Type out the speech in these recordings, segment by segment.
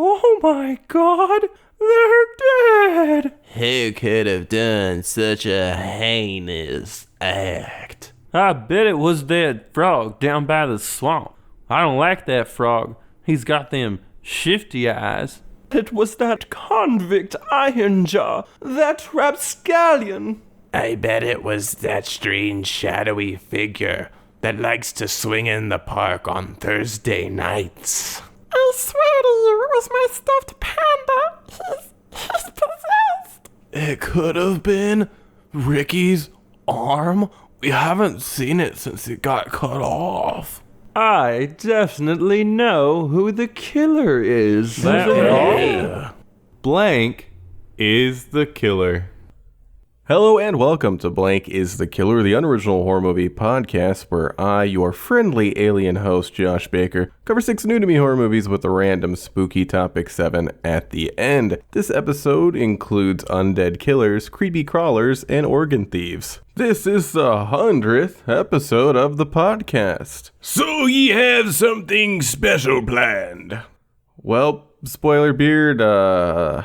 Oh my God, they're dead! Who could have done such a heinous act? I bet it was that frog down by the swamp. I don't like that frog. He's got them shifty eyes. It was that convict Ironjaw, that rapscallion. I bet it was that strange shadowy figure that likes to swing in the park on Thursday nights. I swear to you, it was my stuffed panda. He's possessed. It could have been Ricky's arm. We haven't seen it since it got cut off. I definitely know who the killer is. Blank is the killer. Hello and welcome to Blank is the Killer, the unoriginal horror movie podcast where I, your friendly alien host Josh Baker, cover 6 new-to-me horror movies with a random spooky topic 7 at the end. This episode includes undead killers, creepy crawlers, and organ thieves. This is the 100th episode of the podcast. So ye have something special planned? Well, spoiler beard, I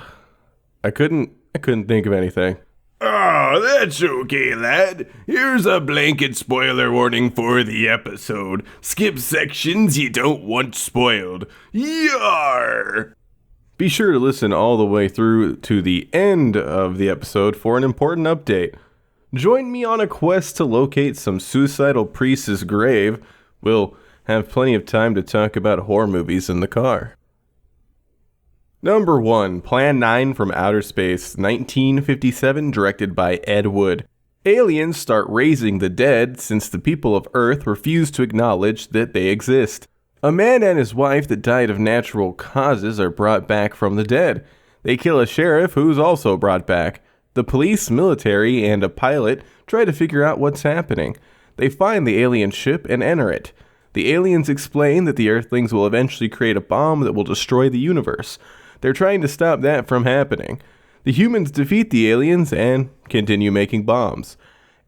couldn't think of anything. Oh, that's okay, lad. Here's a blanket spoiler warning for the episode. Skip sections you don't want spoiled. Yar! Be sure to listen all the way through to the end of the episode for an important update. Join me on a quest to locate some suicidal priest's grave. We'll have plenty of time to talk about horror movies in the car. Number 1, Plan 9 from Outer Space, 1957, directed by Ed Wood. Aliens start raising the dead since the people of Earth refuse to acknowledge that they exist. A man and his wife that died of natural causes are brought back from the dead. They kill a sheriff who's also brought back. The police, military, and a pilot try to figure out what's happening. They find the alien ship and enter it. The aliens explain that the Earthlings will eventually create a bomb that will destroy the universe. They're trying to stop that from happening. The humans defeat the aliens and continue making bombs.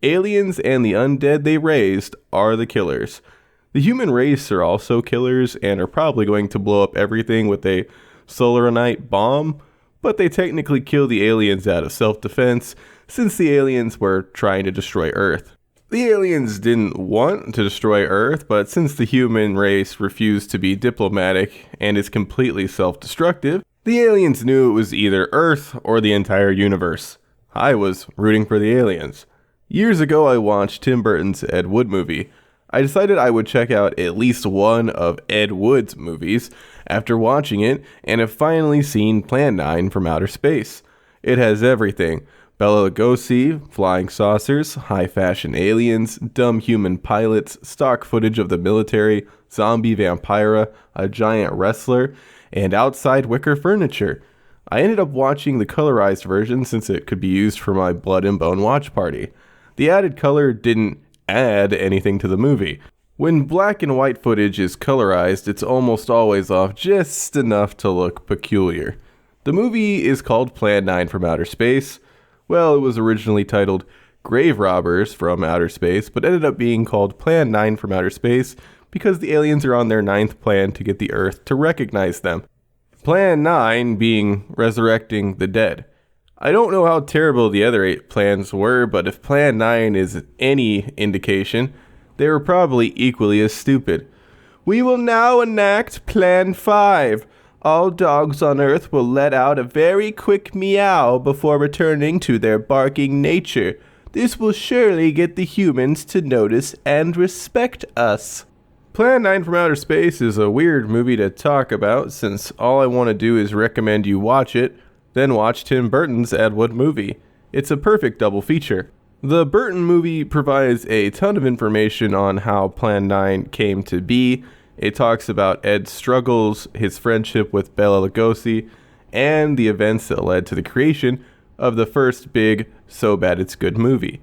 Aliens and the undead they raised are the killers. The human race are also killers and are probably going to blow up everything with a solaronite bomb, but they technically kill the aliens out of self-defense since the aliens were trying to destroy Earth. The aliens didn't want to destroy Earth, but since the human race refused to be diplomatic and is completely self-destructive, the aliens knew it was either Earth or the entire universe. I was rooting for the aliens. Years ago, I watched Tim Burton's Ed Wood movie. I decided I would check out at least one of Ed Wood's movies after watching it, and have finally seen Plan 9 from Outer Space. It has everything. Bela Lugosi, flying saucers, high-fashion aliens, dumb human pilots, stock footage of the military, zombie vampira, a giant wrestler, and outside wicker furniture. I ended up watching the colorized version since it could be used for my Blood and Bone watch party. The added color didn't add anything to the movie. When black and white footage is colorized, it's almost always off just enough to look peculiar. The movie is called Plan 9 from Outer Space. Well, it was originally titled Grave Robbers from Outer Space, but ended up being called Plan 9 from Outer Space because the aliens are on their 9th plan to get the Earth to recognize them. Plan 9 being resurrecting the dead. I don't know how terrible the other 8 plans were, but if Plan 9 is any indication, they were probably equally as stupid. We will now enact Plan 5. All dogs on Earth will let out a very quick meow before returning to their barking nature. This will surely get the humans to notice and respect us. Plan 9 from Outer Space is a weird movie to talk about since all I want to do is recommend you watch it, then watch Tim Burton's Ed Wood movie. It's a perfect double feature. The Burton movie provides a ton of information on how Plan 9 came to be. It talks about Ed's struggles, his friendship with Bela Lugosi, and the events that led to the creation of the first big So Bad It's Good movie.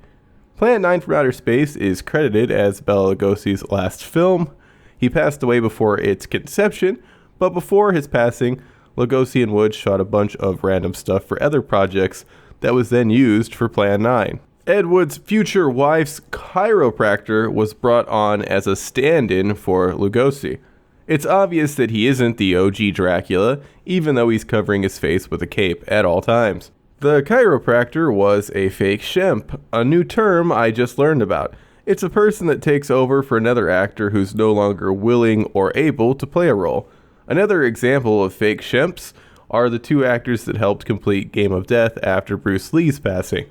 Plan 9 from Outer Space is credited as Bela Lugosi's last film. He passed away before its conception, but before his passing, Lugosi and Wood shot a bunch of random stuff for other projects that was then used for Plan 9. Ed Wood's future wife's chiropractor was brought on as a stand-in for Lugosi. It's obvious that he isn't the OG Dracula, even though he's covering his face with a cape at all times. The chiropractor was a fake shemp, a new term I just learned about. It's a person that takes over for another actor who's no longer willing or able to play a role. Another example of fake shemps are the two actors that helped complete Game of Death after Bruce Lee's passing.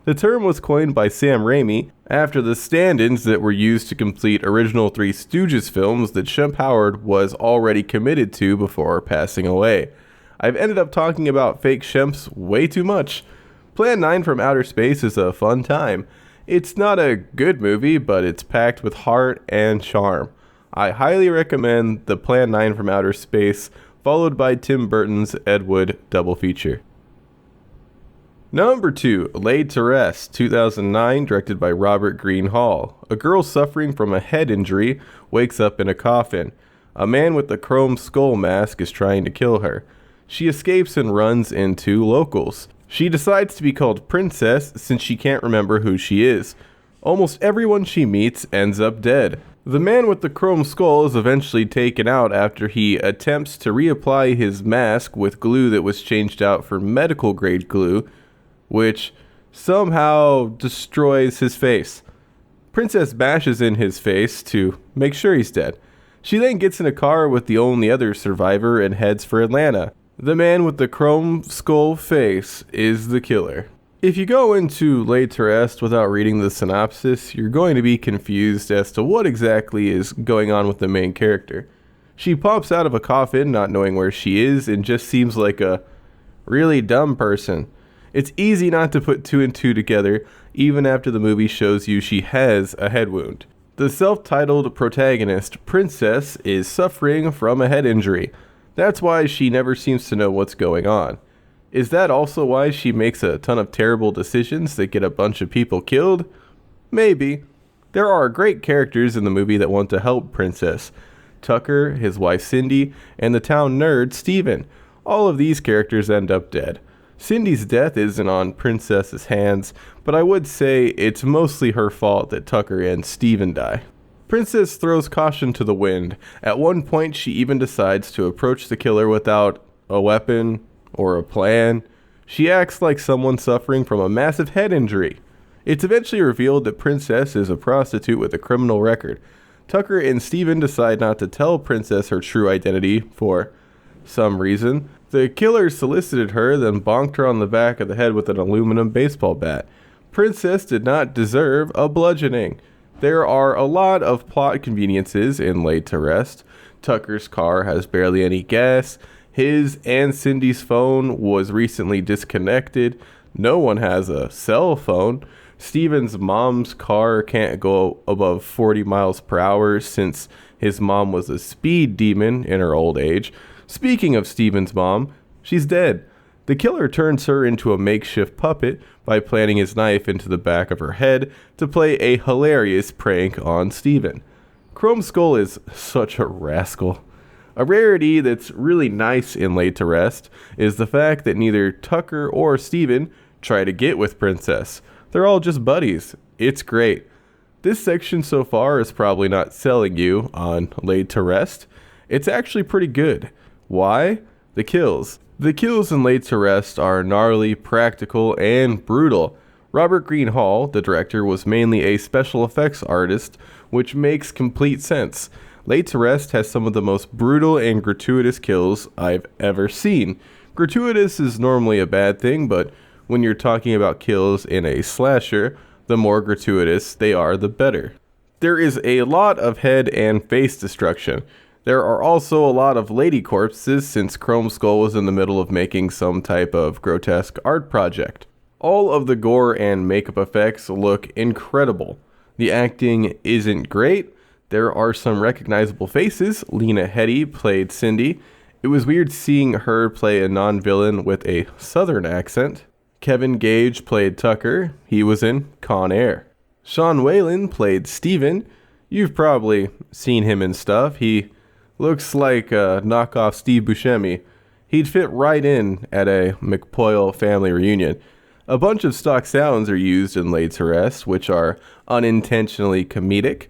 The term was coined by Sam Raimi after the stand-ins that were used to complete original Three Stooges films that Shemp Howard was already committed to before passing away. I've ended up talking about fake shemps way too much. Plan 9 from Outer Space is a fun time. It's not a good movie, but it's packed with heart and charm. I highly recommend the Plan 9 from Outer Space, followed by Tim Burton's Ed Wood double feature. Number 2, Laid to Rest, 2009, directed by Robert Green Hall. A girl suffering from a head injury wakes up in a coffin. A man with a chrome skull mask is trying to kill her. She escapes and runs into locals. She decides to be called Princess since she can't remember who she is. Almost everyone she meets ends up dead. The man with the chrome skull is eventually taken out after he attempts to reapply his mask with glue that was changed out for medical grade glue, which somehow destroys his face. Princess bashes in his face to make sure he's dead. She then gets in a car with the only other survivor and heads for Atlanta. The man with the chrome skull face is the killer. If you go into Laid to Rest without reading the synopsis, you're going to be confused as to what exactly is going on with the main character. She pops out of a coffin not knowing where she is and just seems like a really dumb person. It's easy not to put two and two together, even after the movie shows you she has a head wound. The self-titled protagonist, Princess, is suffering from a head injury. That's why she never seems to know what's going on. Is that also why she makes a ton of terrible decisions that get a bunch of people killed? Maybe. There are great characters in the movie that want to help Princess. Tucker, his wife Cindy, and the town nerd Steven. All of these characters end up dead. Cindy's death isn't on Princess's hands, but I would say it's mostly her fault that Tucker and Steven die. Princess throws caution to the wind. At one point, she even decides to approach the killer without a weapon or a plan. She acts like someone suffering from a massive head injury. It's eventually revealed that Princess is a prostitute with a criminal record. Tucker and Steven decide not to tell Princess her true identity for some reason. The killer solicited her, then bonked her on the back of the head with an aluminum baseball bat. Princess did not deserve a bludgeoning. There are a lot of plot conveniences in Laid to Rest. Tucker's car has barely any gas. His and Cindy's phone was recently disconnected. No one has a cell phone. Steven's mom's car can't go above 40 miles per hour since his mom was a speed demon in her old age. Speaking of Steven's mom, she's dead. The killer turns her into a makeshift puppet by planting his knife into the back of her head to play a hilarious prank on Steven. Chrome Skull is such a rascal. A rarity that's really nice in Laid to Rest is the fact that neither Tucker or Steven try to get with Princess. They're all just buddies. It's great. This section so far is probably not selling you on Laid to Rest. It's actually pretty good. Why? The kills. The kills in Laid to Rest are gnarly, practical, and brutal. Robert Green Hall, the director, was mainly a special effects artist, which makes complete sense. Laid to Rest has some of the most brutal and gratuitous kills I've ever seen. Gratuitous is normally a bad thing, but when you're talking about kills in a slasher, the more gratuitous they are, the better. There is a lot of head and face destruction. There are also a lot of lady corpses since Chrome Skull was in the middle of making some type of grotesque art project. All of the gore and makeup effects look incredible. The acting isn't great. There are some recognizable faces. Lena Headey played Cindy. It was weird seeing her play a non-villain with a southern accent. Kevin Gage played Tucker. He was in Con Air. Sean Whalen played Steven. You've probably seen him in stuff. He looks like a knockoff Steve Buscemi. He'd fit right in at a McPoyle family reunion. A bunch of stock sounds are used in Laid to Rest, which are unintentionally comedic.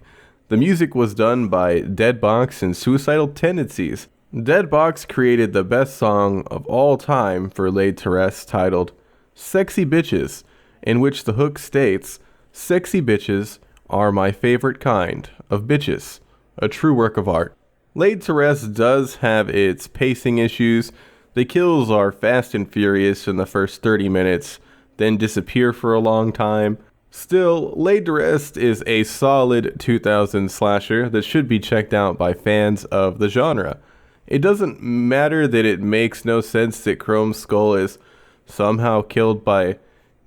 The music was done by Deadbox and Suicidal Tendencies. Deadbox created the best song of all time for Laid to Rest titled Sexy Bitches, in which the hook states, "Sexy bitches are my favorite kind of bitches." A true work of art. Laid to Rest does have its pacing issues. The kills are fast and furious in the first 30 minutes, then disappear for a long time. Still, Laid to Rest is a solid 2000 slasher that should be checked out by fans of the genre. It doesn't matter that it makes no sense that Chrome's skull is somehow killed by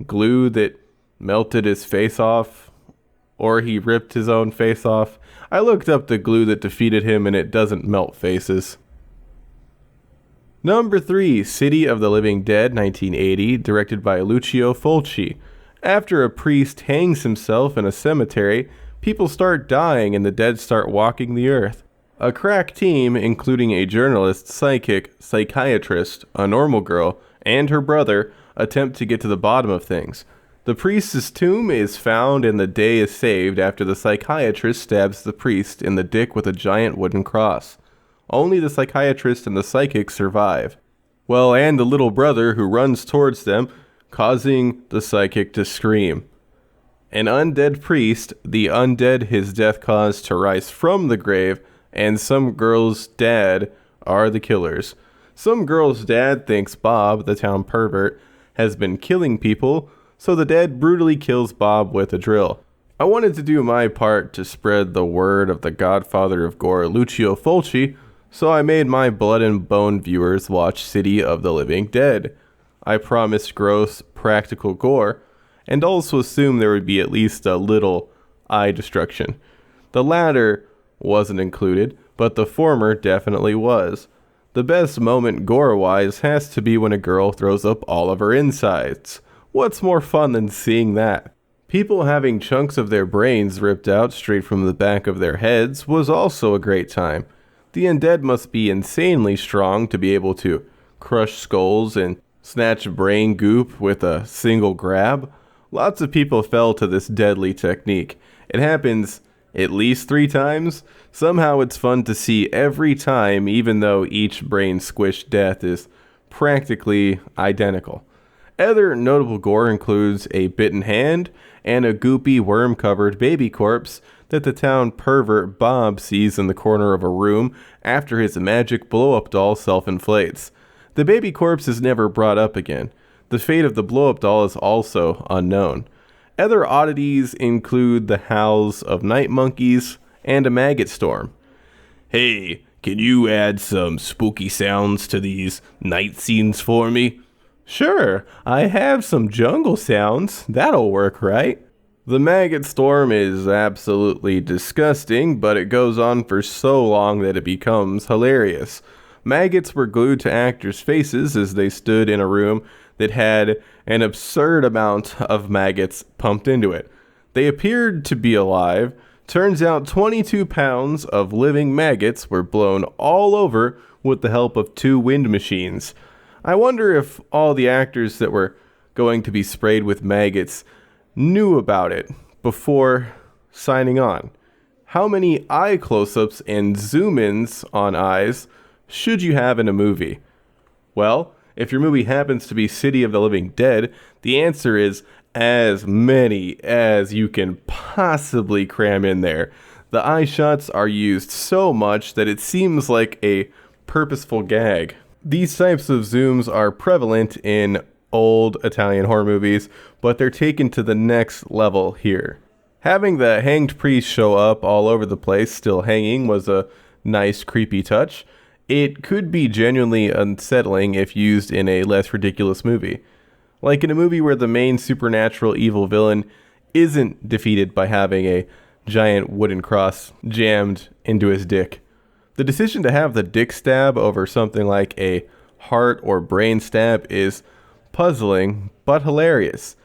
glue that melted his face off, or he ripped his own face off. I looked up the glue that defeated him and it doesn't melt faces. Number 3, City of the Living Dead, 1980, directed by Lucio Fulci. After a priest hangs himself in a cemetery, people start dying and the dead start walking the earth. A crack team, including a journalist, psychic, psychiatrist, a normal girl, and her brother, attempt to get to the bottom of things. The priest's tomb is found and the day is saved after the psychiatrist stabs the priest in the dick with a giant wooden cross. Only the psychiatrist and the psychic survive. Well, and the little brother who runs towards them, causing the psychic to scream. An undead priest, the undead his death caused to rise from the grave, and some girl's dad are the killers. Some girl's dad thinks Bob, the town pervert, has been killing people, so the dad brutally kills Bob with a drill. I wanted to do my part to spread the word of the godfather of gore, Lucio Fulci, so I made my blood and bone viewers watch City of the Living Dead. I promised gross, practical gore, and also assumed there would be at least a little eye destruction. The latter wasn't included, but the former definitely was. The best moment gore-wise has to be when a girl throws up all of her insides. What's more fun than seeing that? People having chunks of their brains ripped out straight from the back of their heads was also a great time. The undead must be insanely strong to be able to crush skulls and snatch brain goop with a single grab. Lots of people fell to this deadly technique. It happens at least 3 times. Somehow it's fun to see every time, even though each brain squished death is practically identical. Other notable gore includes a bitten hand and a goopy worm-covered baby corpse that the town pervert Bob sees in the corner of a room after his magic blow-up doll self-inflates. The baby corpse is never brought up again. The fate of the blow-up doll is also unknown. Other oddities include the howls of night monkeys and a maggot storm. Hey, can you add some spooky sounds to these night scenes for me? Sure, I have some jungle sounds. That'll work, right? The maggot storm is absolutely disgusting, but it goes on for so long that it becomes hilarious. Maggots were glued to actors' faces as they stood in a room that had an absurd amount of maggots pumped into it. They appeared to be alive. Turns out 22 pounds of living maggots were blown all over with the help of 2 wind machines. I wonder if all the actors that were going to be sprayed with maggots knew about it before signing on. How many eye close-ups and zoom-ins on eyes should you have in a movie? Well, if your movie happens to be City of the Living Dead, the answer is as many as you can possibly cram in there. The eye shots are used so much that it seems like a purposeful gag. These types of zooms are prevalent in old Italian horror movies, but they're taken to the next level here. Having the hanged priest show up all over the place, still hanging, was a nice creepy touch. It could be genuinely unsettling if used in a less ridiculous movie. Like in a movie where the main supernatural evil villain isn't defeated by having a giant wooden cross jammed into his dick. The decision to have the dick stab over something like a heart or brain stab is puzzling, but hilarious.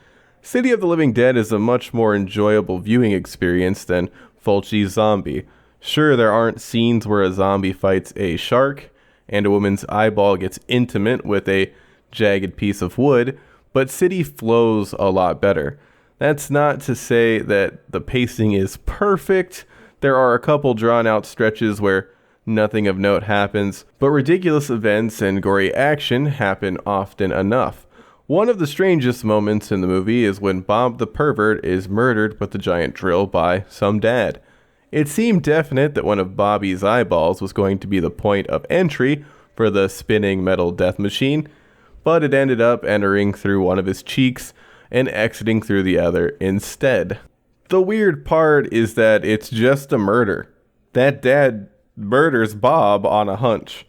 City of the Living Dead is a much more enjoyable viewing experience than Fulci's Zombie. Sure, there aren't scenes where a zombie fights a shark and a woman's eyeball gets intimate with a jagged piece of wood, but City flows a lot better. That's not to say that the pacing is perfect. There are a couple drawn-out stretches where nothing of note happens, but ridiculous events and gory action happen often enough. One of the strangest moments in the movie is when Bob the pervert is murdered with a giant drill by some dad. It seemed definite that one of Bobby's eyeballs was going to be the point of entry for the spinning metal death machine, but it ended up entering through one of his cheeks and exiting through the other instead. The weird part is that it's just a murder. That dad murders Bob on a hunch.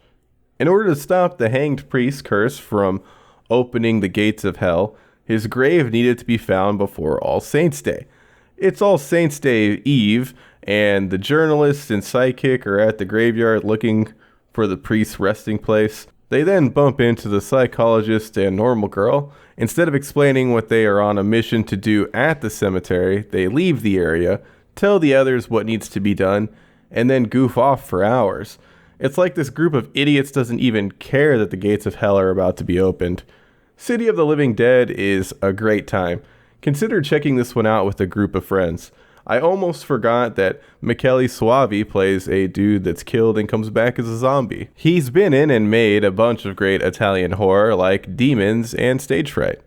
In order to stop the hanged priest curse from opening the gates of hell, his grave needed to be found before All Saints' Day. It's All Saints' Day Eve, and the journalist and psychic are at the graveyard looking for the priest's resting place. They then bump into the psychologist and normal girl. Instead of explaining what they are on a mission to do at the cemetery, they leave the area, tell the others what needs to be done, and then goof off for hours. It's like this group of idiots doesn't even care that the gates of hell are about to be opened. City of the Living Dead is a great time. Consider checking this one out with a group of friends. I almost forgot that Michele Soavi plays a dude that's killed and comes back as a zombie. He's been in and made a bunch of great Italian horror like Demons and Stage Fright.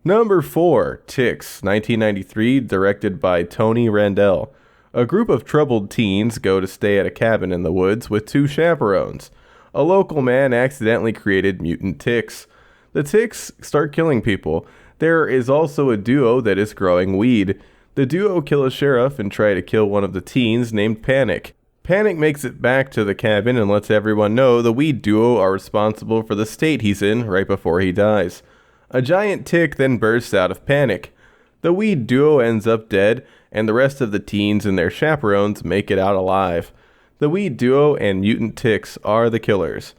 Number 4, Ticks, 1993, directed by Tony Randel. A group of troubled teens go to stay at a cabin in the woods with 2 chaperones. A local man accidentally created mutant ticks. The ticks start killing people. There is also a duo that is growing weed. The duo kill a sheriff and try to kill one of the teens named Panic. Panic makes it back to the cabin and lets everyone know the weed duo are responsible for the state he's in right before he dies. A giant tick then bursts out of Panic. The weed duo ends up dead, and the rest of the teens and their chaperones make it out alive. The weed duo and mutant ticks are the killers.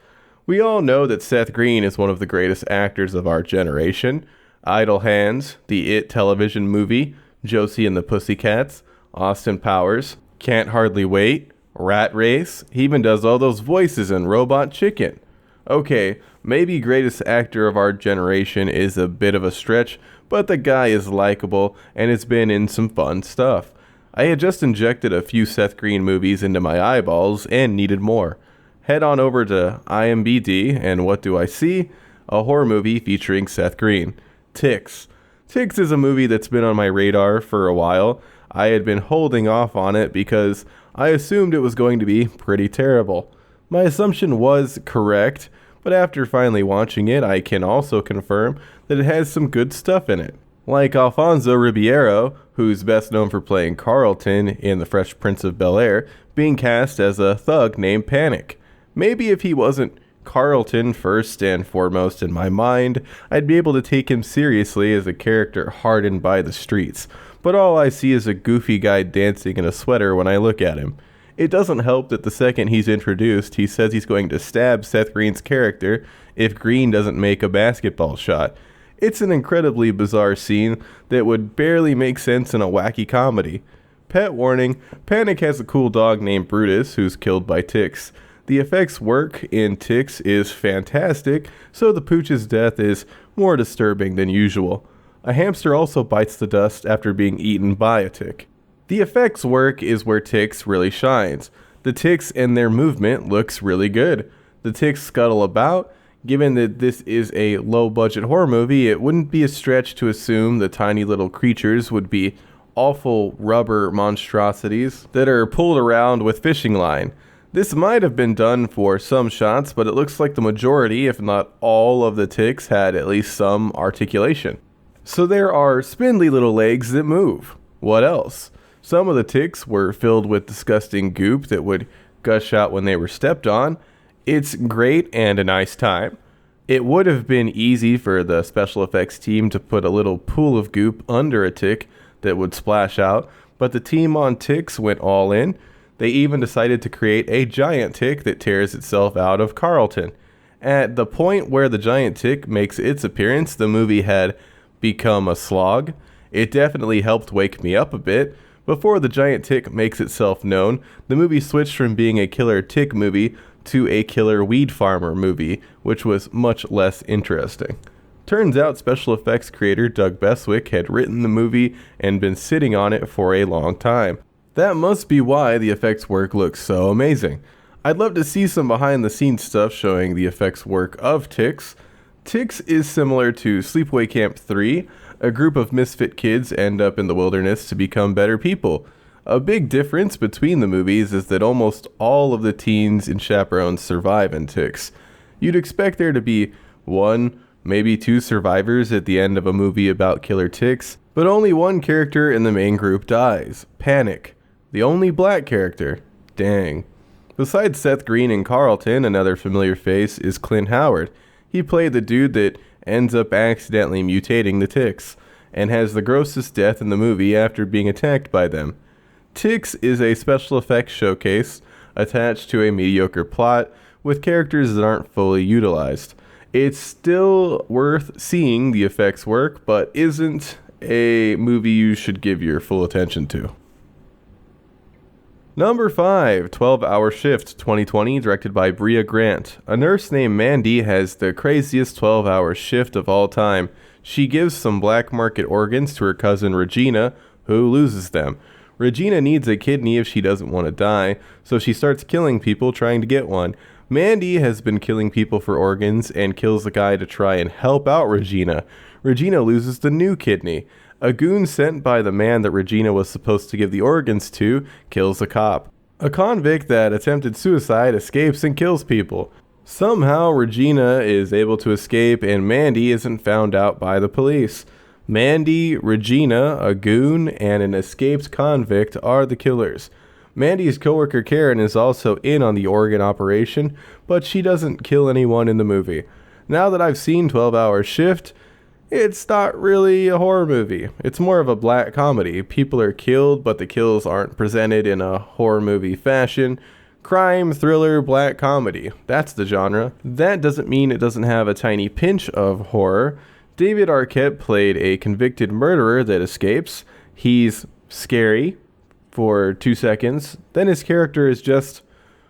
We all know that Seth Green is one of the greatest actors of our generation. Idle Hands, the It television movie, Josie and the Pussycats, Austin Powers, Can't Hardly Wait, Rat Race, he even does all those voices in Robot Chicken. Okay, maybe greatest actor of our generation is a bit of a stretch, but the guy is likable and has been in some fun stuff. I had just injected a few Seth Green movies into my eyeballs and needed more. Head on over to IMDb, and what do I see? A horror movie featuring Seth Green. Ticks. Ticks is a movie that's been on my radar for a while. I had been holding off on it because I assumed it was going to be pretty terrible. My assumption was correct, but after finally watching it, I can also confirm that it has some good stuff in it. Like Alfonso Ribeiro, who's best known for playing Carlton in The Fresh Prince of Bel-Air, being cast as a thug named Panic. Maybe if he wasn't Carlton first and foremost in my mind, I'd be able to take him seriously as a character hardened by the streets. But all I see is a goofy guy dancing in a sweater when I look at him. It doesn't help that the second he's introduced, he says he's going to stab Seth Green's character if Green doesn't make a basketball shot. It's an incredibly bizarre scene that would barely make sense in a wacky comedy. Pet warning, Panic has a cool dog named Brutus who's killed by ticks. The effects work in Ticks is fantastic, so the pooch's death is more disturbing than usual. A hamster also bites the dust after being eaten by a tick. The effects work is where Ticks really shines. The ticks and their movement looks really good. The ticks scuttle about. Given that this is a low-budget horror movie, it wouldn't be a stretch to assume the tiny little creatures would be awful rubber monstrosities that are pulled around with fishing line. This might have been done for some shots, but it looks like the majority, if not all, of the ticks had at least some articulation. So there are spindly little legs that move. What else? Some of the ticks were filled with disgusting goop that would gush out when they were stepped on. It's great and a nice time. It would have been easy for the special effects team to put a little pool of goop under a tick that would splash out, but the team on Ticks went all in. They even decided to create a giant tick that tears itself out of Carlton. At the point where the giant tick makes its appearance, the movie had become a slog. It definitely helped wake me up a bit. Before the giant tick makes itself known, the movie switched from being a killer tick movie to a killer weed farmer movie, which was much less interesting. Turns out special effects creator Doug Beswick had written the movie and been sitting on it for a long time. That must be why the effects work looks so amazing. I'd love to see some behind the scenes stuff showing the effects work of Ticks. Ticks is similar to Sleepaway Camp 3. A group of misfit kids end up in the wilderness to become better people. A big difference between the movies is that almost all of the teens and chaperones survive in Ticks. You'd expect there to be one, maybe two survivors at the end of a movie about killer ticks, but only one character in the main group dies, Panic, the only black character. Dang. Besides Seth Green and Carlton, another familiar face is Clint Howard. He played the dude that ends up accidentally mutating the ticks, and has the grossest death in the movie after being attacked by them. Ticks is a special effects showcase attached to a mediocre plot with characters that aren't fully utilized. It's still worth seeing the effects work, but isn't a movie you should give your full attention to. Number 5, 12-Hour Shift 2020, directed by Brea Grant. A nurse named Mandy has the craziest 12-hour shift of all time. She gives some black market organs to her cousin Regina, who loses them. Regina needs a kidney if she doesn't want to die, so she starts killing people trying to get one. Mandy has been killing people for organs and kills a guy to try and help out Regina. Regina loses the new kidney. A goon sent by the man that Regina was supposed to give the organs to kills a cop. A convict that attempted suicide escapes and kills people. Somehow Regina is able to escape and Mandy isn't found out by the police. Mandy, Regina, a goon, and an escaped convict are the killers. Mandy's coworker Karen is also in on the organ operation, but she doesn't kill anyone in the movie. Now that I've seen 12-Hour Shift, it's not really a horror movie. It's more of a black comedy. People are killed, but the kills aren't presented in a horror movie fashion. Crime, thriller, black comedy. That's the genre. That doesn't mean it doesn't have a tiny pinch of horror. David Arquette played a convicted murderer that escapes. He's scary for 2 seconds. Then his character is just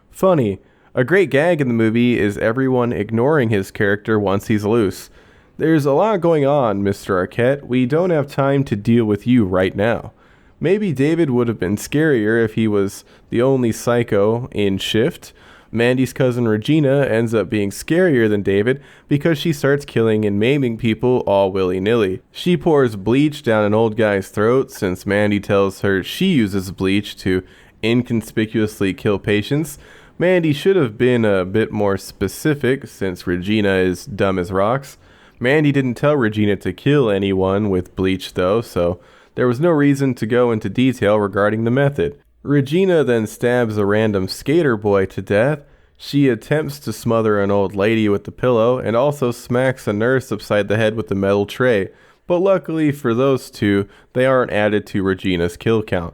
funny. A great gag in the movie is everyone ignoring his character once he's loose. There's a lot going on, Mr. Arquette. We don't have time to deal with you right now. Maybe David would have been scarier if he was the only psycho in Shift. Mandy's cousin Regina ends up being scarier than David because she starts killing and maiming people all willy-nilly. She pours bleach down an old guy's throat since Mandy tells her she uses bleach to inconspicuously kill patients. Mandy should have been a bit more specific since Regina is dumb as rocks. Mandy didn't tell Regina to kill anyone with bleach though, so there was no reason to go into detail regarding the method. Regina then stabs a random skater boy to death. She attempts to smother an old lady with the pillow and also smacks a nurse upside the head with the metal tray. But luckily for those two, they aren't added to Regina's kill count.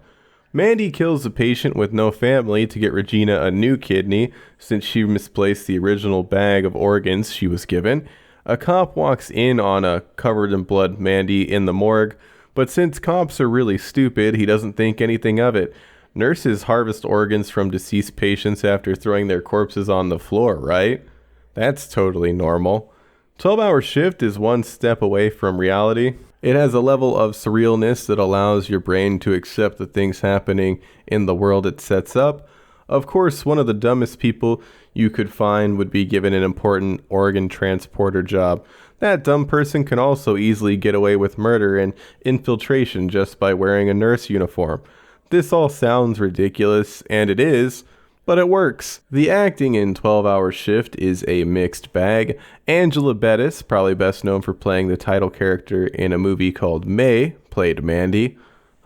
Mandy kills a patient with no family to get Regina a new kidney since she misplaced the original bag of organs she was given. A cop walks in on a covered in blood Mandy in the morgue, but since cops are really stupid, he doesn't think anything of it. Nurses harvest organs from deceased patients after throwing their corpses on the floor, right? That's totally normal. 12-Hour Shift is one step away from reality. It has a level of surrealness that allows your brain to accept the things happening in the world it sets up. Of course, one of the dumbest people you could find would be given an important organ transporter job. That dumb person can also easily get away with murder and infiltration just by wearing a nurse uniform. This all sounds ridiculous, and it is, but it works. The acting in 12-Hour Shift is a mixed bag. Angela Bettis, probably best known for playing the title character in a movie called May, played Mandy.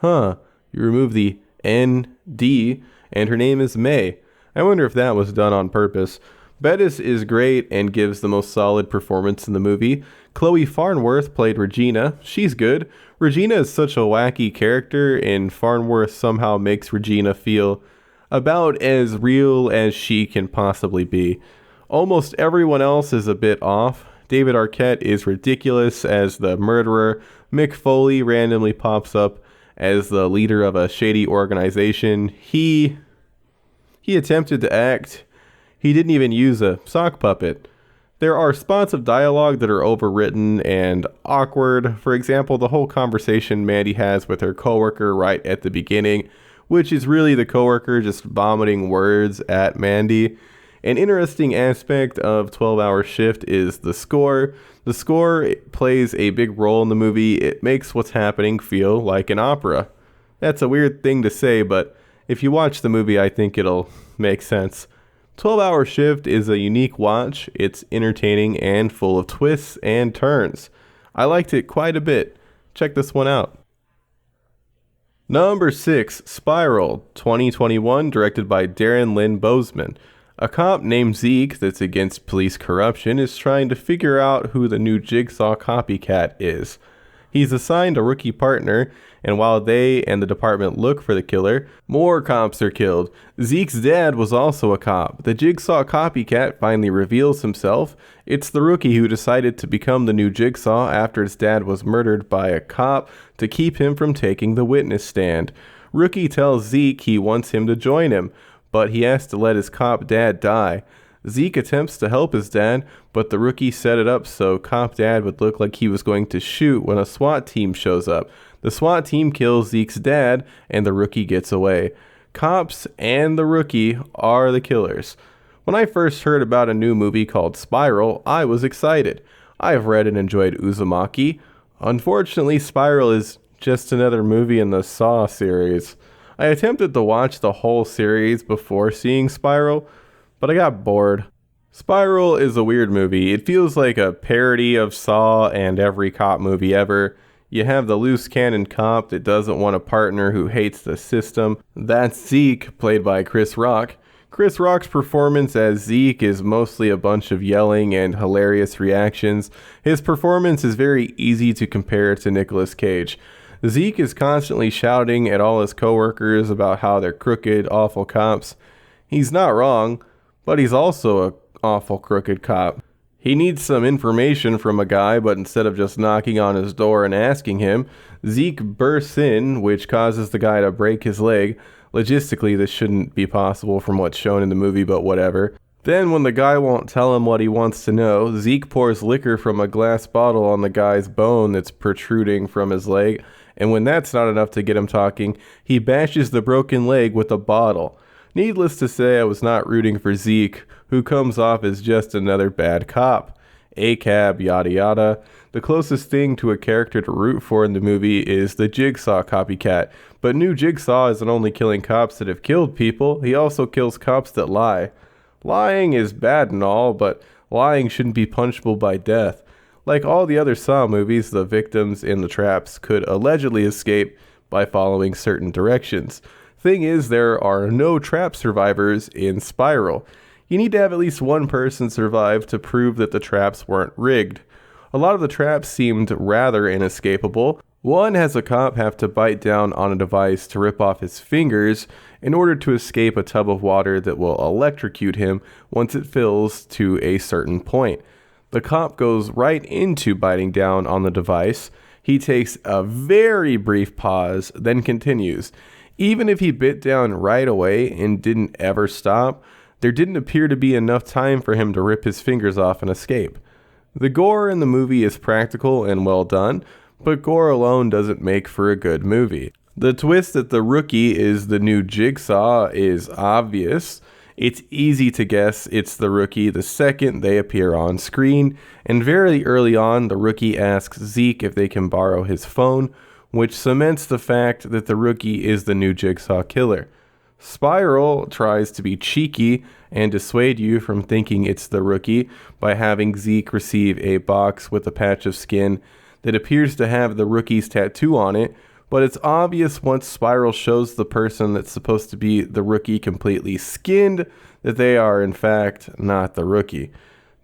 You remove the N-D, and her name is May. I wonder if that was done on purpose. Bettis is great and gives the most solid performance in the movie. Chloe Farnworth played Regina. She's good. Regina is such a wacky character, and Farnworth somehow makes Regina feel about as real as she can possibly be. Almost everyone else is a bit off. David Arquette is ridiculous as the murderer. Mick Foley randomly pops up as the leader of a shady organization. He attempted to act. He didn't even use a sock puppet. There are spots of dialogue that are overwritten and awkward. For example, the whole conversation Mandy has with her coworker right at the beginning, which is really the coworker just vomiting words at Mandy. An interesting aspect of 12-Hour Shift is the score. The score plays a big role in the movie. It makes what's happening feel like an opera. That's a weird thing to say, but if you watch the movie, I think it'll make sense. 12-Hour Shift is a unique watch. It's entertaining and full of twists and turns. I liked it quite a bit. Check this one out. Number 6, Spiral, 2021, directed by Darren Lynn Bousman. A cop named Zeke that's against police corruption is trying to figure out who the new Jigsaw copycat is. He's assigned a rookie partner, and while they and the department look for the killer, more cops are killed. Zeke's dad was also a cop. The Jigsaw copycat finally reveals himself. It's the rookie who decided to become the new Jigsaw after his dad was murdered by a cop to keep him from taking the witness stand. Rookie tells Zeke he wants him to join him, but he has to let his cop dad die. Zeke attempts to help his dad, but the rookie set it up so cop dad would look like he was going to shoot when a SWAT team shows up. The SWAT team kills Zeke's dad, and the rookie gets away. Cops and the rookie are the killers. When I first heard about a new movie called Spiral, I was excited. I've read and enjoyed Uzumaki. Unfortunately, Spiral is just another movie in the Saw series. I attempted to watch the whole series before seeing Spiral, but I got bored. Spiral is a weird movie. It feels like a parody of Saw and every cop movie ever. You have the loose cannon cop that doesn't want a partner who hates the system. That's Zeke, played by Chris Rock. Chris Rock's performance as Zeke is mostly a bunch of yelling and hilarious reactions. His performance is very easy to compare to Nicolas Cage. Zeke is constantly shouting at all his coworkers about how they're crooked, awful cops. He's not wrong, but he's also an awful crooked cop. He needs some information from a guy, but instead of just knocking on his door and asking him, Zeke bursts in, which causes the guy to break his leg. Logistically, this shouldn't be possible from what's shown in the movie, but whatever. Then, when the guy won't tell him what he wants to know, Zeke pours liquor from a glass bottle on the guy's bone that's protruding from his leg, and when that's not enough to get him talking, he bashes the broken leg with a bottle. Needless to say, I was not rooting for Zeke, who comes off as just another bad cop. ACAB, yada yada. The closest thing to a character to root for in the movie is the Jigsaw copycat, but new Jigsaw isn't only killing cops that have killed people, he also kills cops that lie. Lying is bad and all, but lying shouldn't be punishable by death. Like all the other Saw movies, the victims in the traps could allegedly escape by following certain directions. Thing is, there are no trap survivors in Spiral. You need to have at least one person survive to prove that the traps weren't rigged. A lot of the traps seemed rather inescapable. One has a cop have to bite down on a device to rip off his fingers in order to escape a tub of water that will electrocute him once it fills to a certain point. The cop goes right into biting down on the device. He takes a very brief pause, then continues. Even if he bit down right away and didn't ever stop, there didn't appear to be enough time for him to rip his fingers off and escape. The gore in the movie is practical and well done, but gore alone doesn't make for a good movie. The twist that the rookie is the new Jigsaw is obvious. It's easy to guess it's the rookie the second they appear on screen, and very early on the rookie asks Zeke if they can borrow his phone, which cements the fact that the rookie is the new Jigsaw killer. Spiral tries to be cheeky and dissuade you from thinking it's the rookie by having Zeke receive a box with a patch of skin that appears to have the rookie's tattoo on it, but it's obvious once Spiral shows the person that's supposed to be the rookie completely skinned that they are in fact not the rookie.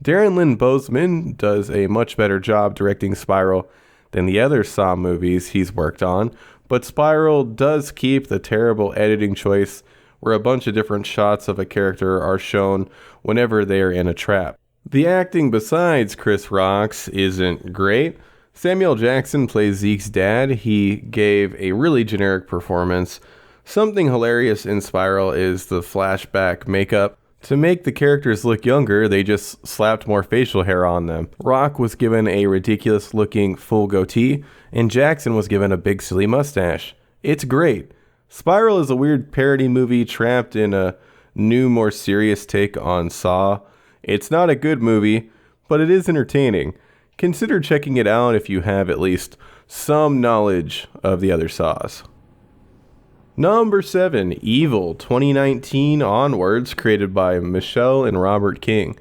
Darren Lynn Bousman does a much better job directing Spiral than the other Saw movies he's worked on, but Spiral does keep the terrible editing choice where a bunch of different shots of a character are shown whenever they are in a trap. The acting besides Chris Rock's isn't great. Samuel Jackson plays Zeke's dad. He gave a really generic performance. Something hilarious in Spiral is the flashback makeup. To make the characters look younger, they just slapped more facial hair on them. Rock was given a ridiculous looking full goatee, and Jackson was given a big silly mustache. It's great. Spiral is a weird parody movie trapped in a new, more serious take on Saw. It's not a good movie, but it is entertaining. Consider checking it out if you have at least some knowledge of the other Saws. Number 7, Evil, 2019 onwards, created by Michelle and Robert King.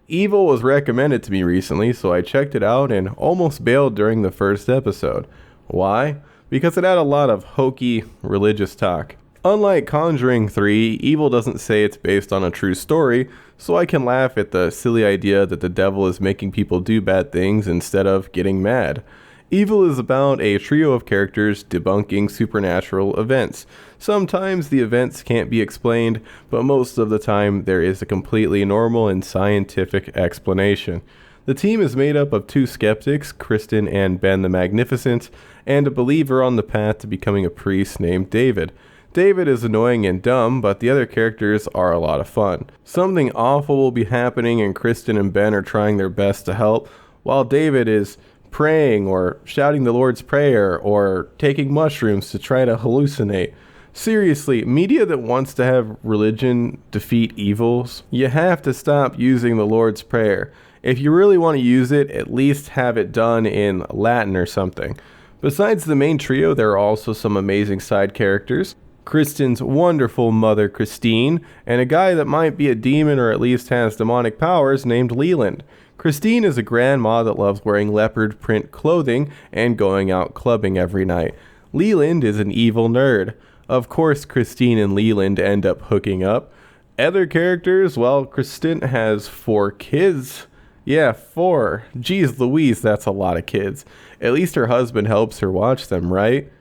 Evil was recommended to me recently, so I checked it out and almost bailed during the first episode. Why? Because it had a lot of hokey religious talk. Unlike Conjuring 3, Evil doesn't say it's based on a true story, so I can laugh at the silly idea that the devil is making people do bad things instead of getting mad. Evil is about a trio of characters debunking supernatural events. Sometimes the events can't be explained, but most of the time there is a completely normal and scientific explanation. The team is made up of 2 skeptics, Kristen and Ben the Magnificent, and a believer on the path to becoming a priest named David. David is annoying and dumb, but the other characters are a lot of fun. Something awful will be happening and Kristen and Ben are trying their best to help, while David is praying or shouting the Lord's Prayer or taking mushrooms to try to hallucinate. Seriously, media that wants to have religion defeat evils, you have to stop using the Lord's Prayer. If you really want to use it, at least have it done in Latin or something. Besides the main trio, there are also some amazing side characters. Kristen's wonderful mother, Christine, and a guy that might be a demon or at least has demonic powers named Leland. Christine is a grandma that loves wearing leopard print clothing and going out clubbing every night. Leland is an evil nerd. Of course, Christine and Leland end up hooking up. Other characters, well, Kristen has 4 kids. Yeah, 4. Jeez Louise, that's a lot of kids. At least her husband helps her watch them, right?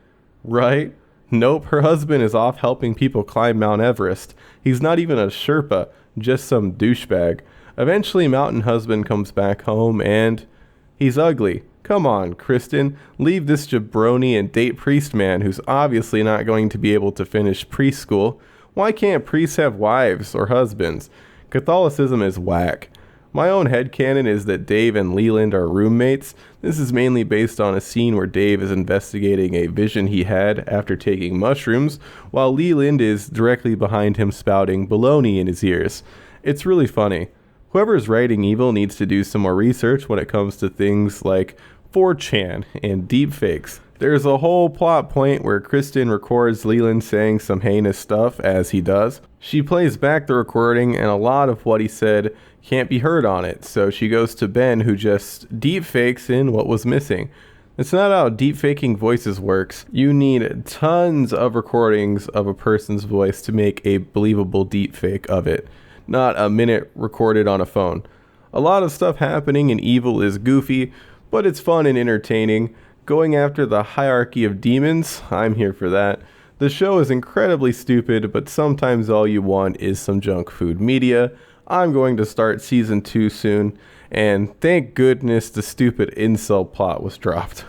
Right? Nope, her husband is off helping people climb Mount Everest. He's not even a Sherpa, just some douchebag. Eventually, Mountain Husband comes back home and he's ugly. Come on, Kristen, leave this jabroni and date priest man who's obviously not going to be able to finish preschool. Why can't priests have wives or husbands? Catholicism is whack. My own headcanon is that Dave and Leland are roommates. This is mainly based on a scene where Dave is investigating a vision he had after taking mushrooms, while Leland is directly behind him spouting baloney in his ears. It's really funny. Whoever's writing Evil needs to do some more research when it comes to things like 4chan and deepfakes. There's a whole plot point where Kristen records Leland saying some heinous stuff as he does. She plays back the recording and a lot of what he said can't be heard on it, so she goes to Ben who just deepfakes in what was missing. It's not how deepfaking voices works. You need tons of recordings of a person's voice to make a believable deepfake of it, not a minute recorded on a phone. A lot of stuff happening in Evil is goofy, but it's fun and entertaining. Going after the hierarchy of demons, I'm here for that. The show is incredibly stupid, but sometimes all you want is some junk food media. I'm going to start season 2 soon, and thank goodness the stupid incel plot was dropped.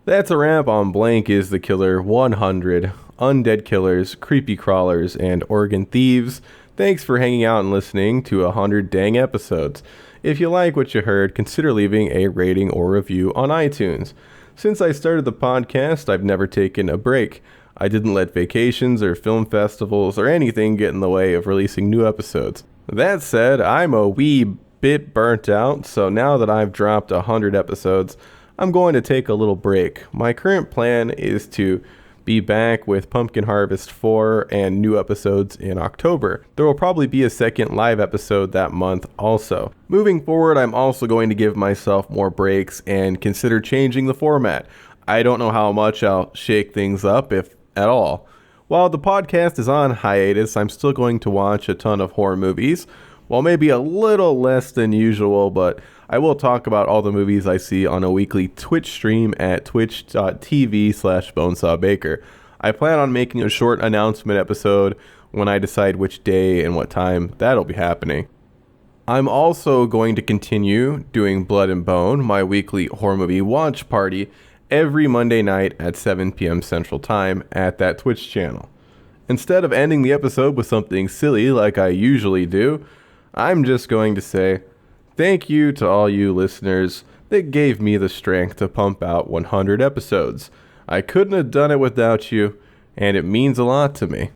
That's a wrap on Blank is the Killer 100, Undead Killers, Creepy Crawlers, and Organ Thieves. Thanks for hanging out and listening to 100 dang episodes. If you like what you heard, consider leaving a rating or review on iTunes. Since I started the podcast, I've never taken a break. I didn't let vacations or film festivals or anything get in the way of releasing new episodes. That said, I'm a wee bit burnt out, so now that I've dropped 100 episodes, I'm going to take a little break. My current plan is to be back with Pumpkin Harvest 4 and new episodes in October. There will probably be a second live episode that month also. Moving forward, I'm also going to give myself more breaks and consider changing the format. I don't know how much I'll shake things up, if at all. While the podcast is on hiatus, I'm still going to watch a ton of horror movies. Well, maybe a little less than usual, but I will talk about all the movies I see on a weekly Twitch stream at twitch.tv/bonesawbaker. I plan on making a short announcement episode when I decide which day and what time that'll be happening. I'm also going to continue doing Blood and Bone, my weekly horror movie watch party, every Monday night at 7 p.m. Central Time at that Twitch channel. instead of ending the episode with something silly like I usually do, I'm just going to say thank you to all you listeners that gave me the strength to pump out 100 episodes. I couldn't have done it without you, and it means a lot to me.